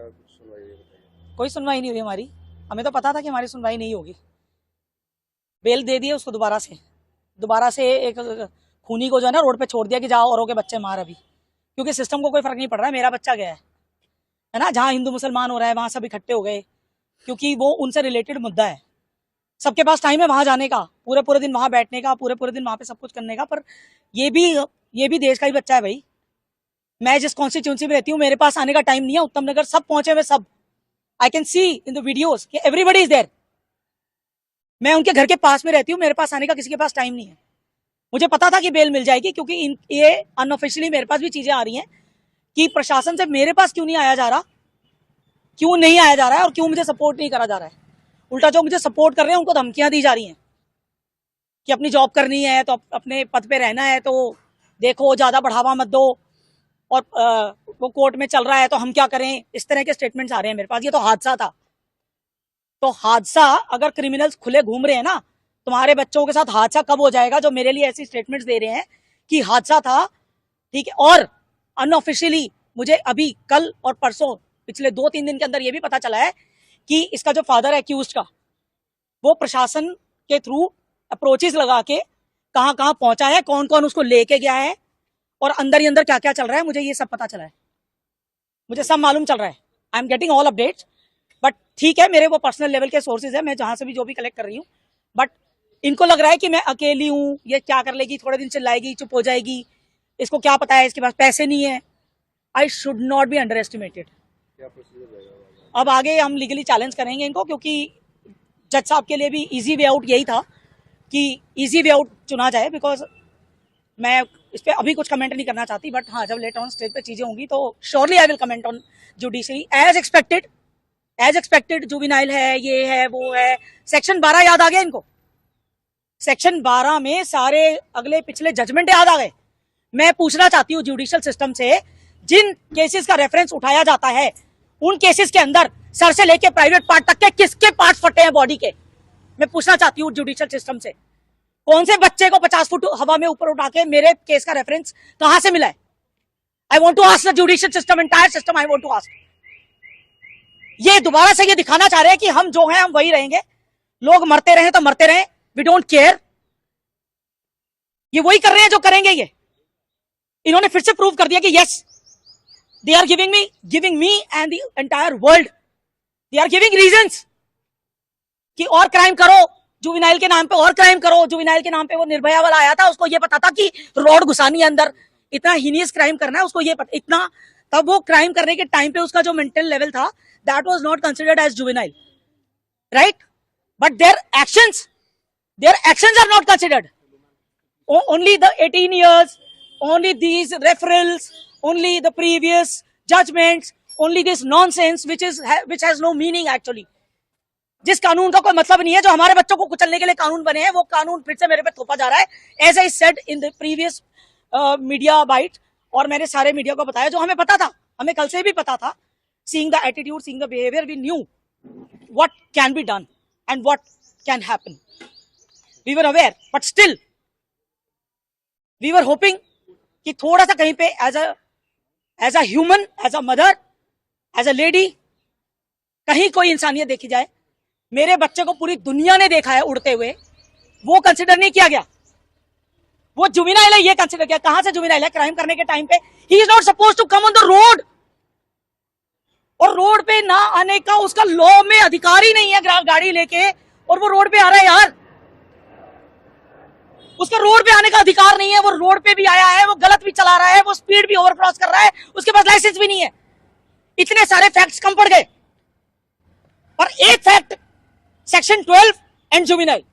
कुछ सुनवाई नहीं बताइए। कोई सुनवाई नहीं हुई हमारी। हमें तो पता था कि हमारी सुनवाई नहीं होगी। बेल दे दिए उसको दोबारा से एक खूनी को जो है ना रोड पे छोड़ दिया कि जाओ औरों के बच्चे मार अभी, क्योंकि सिस्टम को कोई फर्क नहीं पड़ रहा है। मेरा बच्चा गया है ना, जहाँ हिंदू मुसलमान हो रहा है वहां सब इकट्ठे हो गए, क्योंकि वो उनसे रिलेटेड मुद्दा है। सबके पास टाइम है वहां जाने का, पूरे दिन वहां बैठने का, पूरे दिन वहां पे सब कुछ करने का। पर ये भी देश का ही बच्चा है भाई। मैं जिस कॉन्स्टिट्यूंसी में रहती हूँ मेरे पास आने का टाइम नहीं है। उत्तम नगर सब पहुंचे हुए, सब I can see in the videos कि एवरीबडी इज देयर। मैं उनके घर के पास में रहती हूँ, मेरे पास आने का किसी के पास टाइम नहीं है। मुझे पता था कि बेल मिल जाएगी, क्योंकि ये अनऑफिशियली मेरे पास भी चीजें आ रही हैं कि प्रशासन से मेरे पास क्यों नहीं आया जा रहा, और क्यों मुझे सपोर्ट नहीं करा जा रहा है। उल्टा जो मुझे सपोर्ट कर रहे हैं उनको धमकियां दी जा रही हैं कि अपनी जॉब करनी है तो अपने पद पे रहना है तो देखो ज्यादा बढ़ावा मत दो, और वो कोर्ट में चल रहा है तो हम क्या करें। इस तरह के स्टेटमेंट्स आ रहे हैं मेरे पास। ये तो हादसा था। तो हादसा, अगर क्रिमिनल्स खुले घूम रहे हैं ना, तुम्हारे बच्चों के साथ हादसा कब हो जाएगा जो मेरे लिए ऐसी स्टेटमेंट्स दे रहे हैं कि हादसा था, ठीक है। और अनऑफिशियली मुझे अभी कल और परसों पिछले 2-3 दिन के अंदर ये भी पता चला है कि इसका जो फादर है एक्यूज्ड का, वो प्रशासन के थ्रू अप्रोचेस लगा के कहां पहुंचा है, कौन कौन उसको लेके गया है, और अंदर ही अंदर क्या क्या चल रहा है, मुझे ये सब पता चला है। मुझे सब मालूम चल रहा है। I am getting all updates. But ठीक है, मेरे वो पर्सनल लेवल के सोर्सेज है, मैं जहां से भी जो भी कलेक्ट कर रही हूँ। बट इनको लग रहा है कि मैं अकेली हूँ, ये क्या कर लेगी, थोड़े दिन चिल्लाएगी, चुप हो जाएगी, इसको क्या पता है, इसके पास पैसे नहीं है। I should not be under estimated. अब आगे हम लीगली चैलेंज करेंगे इनको, क्योंकि जज साहब के लिए भी इजी वे आउट यही था कि इजी वे आउट चुना जाए। बिकॉज मैं इस पर अभी कुछ कमेंट नहीं करना चाहती, बट हाँ, जब लेटर ऑन स्टेज पे चीजें होंगी तो surely I will comment on judiciary as expected. Juvenile है, ये है, वो है। सेक्शन 12 याद आ गया इनको। सेक्शन 12 में सारे अगले पिछले जजमेंट याद आ गए। मैं पूछना चाहती हूँ जुडिशियल सिस्टम से, जिन केसेस का रेफरेंस उठाया जाता है उन केसेस के अंदर सर से लेके प्राइवेट पार्ट तक के किसके पार्ट फटे हैं बॉडी के। मैं पूछना चाहती हूँ जुडिशियल सिस्टम से, कौन से बच्चे को 50 फुट हवा में ऊपर उठा के मेरे केस का रेफरेंस कहां से मिला है। I want to ask the judicial system, entire system, I want to ask. ये दोबारा से ये दिखाना चाह रहे हैं कि हम जो हैं हम वही रहेंगे, लोग मरते रहे तो मरते रहे, वी डोंट केयर। ये वही कर रहे हैं जो करेंगे। ये इन्होंने फिर से प्रूव कर दिया कि yes, they are giving me and the entire world, they are giving reasons कि और क्राइम करो, जुवेनाइल के नाम पे और क्राइम करो। जुवेनाइल के नाम पे वो निर्भया वाला आया था, उसको ये पता था कि रोड घुसानी है अंदर, इतना हीनियस क्राइम करना है उसको, ये पता इतना। तब वो क्राइम करने के टाइम पे उसका जो मेंटल लेवल था, that was not considered as juvenile, right. But their actions are not considered. Only the 18 years, only these referrals, only the previous judgments, only this nonsense which has no meaning actually। जिस कानून का कोई मतलब नहीं है, जो हमारे बच्चों को कुचलने के लिए कानून बने हैं, वो कानून फिर से मेरे पे थोपा जा रहा है। As I said in the previous media bite, और मैंने सारे मीडिया को बताया जो हमें पता था, हमें कल से भी पता था। Seeing the attitude, seeing the behaviour, we knew what can be done and what can happen. We were aware, but still we were hoping कि थोड़ा सा कहीं पे as a human, as a mother, as a lady, कहीं कोई इंसानियत देखी जाए। मेरे बच्चे को पूरी दुनिया ने देखा है उड़ते हुए, वो कंसिडर नहीं किया गया। वो जुवेनाइल है ये कंसिडर किया। कहां से जुवेनाइल है? क्राइम करने के टाइम पे ही is not suppose to come on the road, और रोड पे ना आने का उसका लॉ में अधिकार ही नहीं है गाड़ी लेके, और वो रोड पे आ रहा है यार। उसका रोड पे आने का अधिकार नहीं है, वो रोड पे भी आया है, वो गलत भी चला रहा है, वो स्पीड भी ओवर क्रॉस कर रहा है, उसके पास लाइसेंस भी नहीं है। इतने सारे फैक्ट्स कम पड़ गए, और एक फैक्ट, सेक्शन 12 एंड जुवेनाइल।